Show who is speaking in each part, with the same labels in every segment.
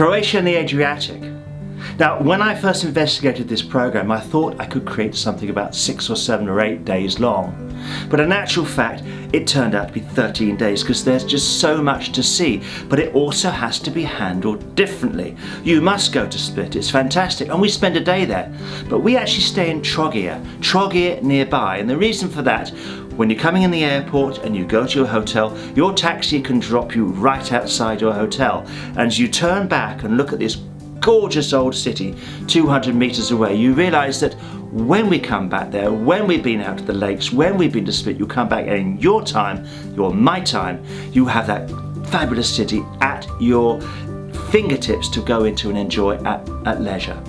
Speaker 1: Croatia and the Adriatic. Now, when I first investigated this program, I thought I could create something about 6 or 7 or 8 days long. But in actual fact, it turned out to be 13 days because there's just so much to see. But it also has to be handled differently. You must go to Split, it's fantastic, and we spend a day there. But we actually stay in Trogir nearby. And the reason for that, when you're coming in the airport and you go to your hotel, your taxi can drop you right outside your hotel. And as you turn back and look at this gorgeous old city 200 meters away, you realize that when we come back there, when we've been out to the lakes, when we've been to Split, you come back and in your time, my time, you have that fabulous city at your fingertips to go into and enjoy at leisure.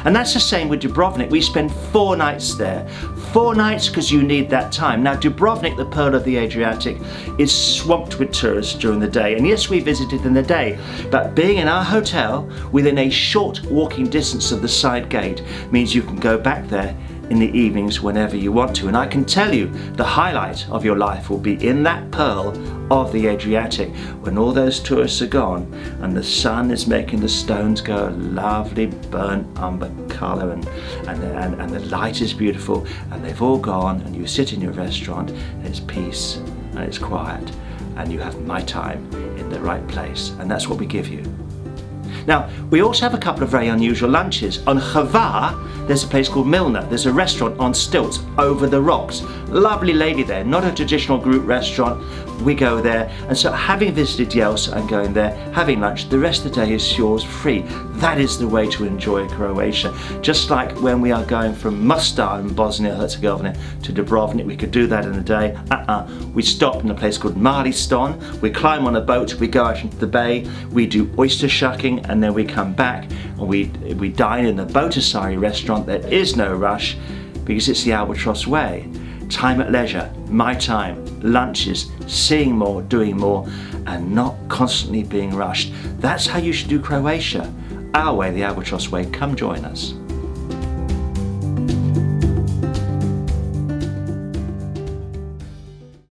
Speaker 1: And that's the same with Dubrovnik. We spend 4 nights there. 4 nights because you need that time. Now Dubrovnik, the pearl of the Adriatic, is swamped with tourists during the day. And yes, we visited in the day, but being in our hotel within a short walking distance of the side gate means you can go back there in the evenings whenever you want to. And I can tell you the highlight of your life will be in that pearl of the Adriatic when all those tourists are gone and the sun is making the stones go a lovely burnt umber colour and the light is beautiful and they've all gone and you sit in your restaurant and it's peace and it's quiet and you have my time in the right place, and that's what we give you. Now, we also have a couple of very unusual lunches. On Hvar, there's a place called Milna. There's a restaurant on stilts over the rocks. Lovely lady there, not a traditional group restaurant. We go there, and so having visited Jelsa and going there, having lunch, the rest of the day is yours free. That is the way to enjoy Croatia. Just like when we are going from Mostar in Bosnia-Herzegovina to Dubrovnik, we could do that in a day. We stop in a place called Mali Ston, we climb on a boat, we go out into the bay, we do oyster shucking, and then we come back and we dine in the Botasari restaurant. There is no rush because it's the Albatross way. Time at leisure, my time, lunches, seeing more, doing more, and not constantly being rushed. That's how you should do Croatia. Our way, the Albatross way. Come join us.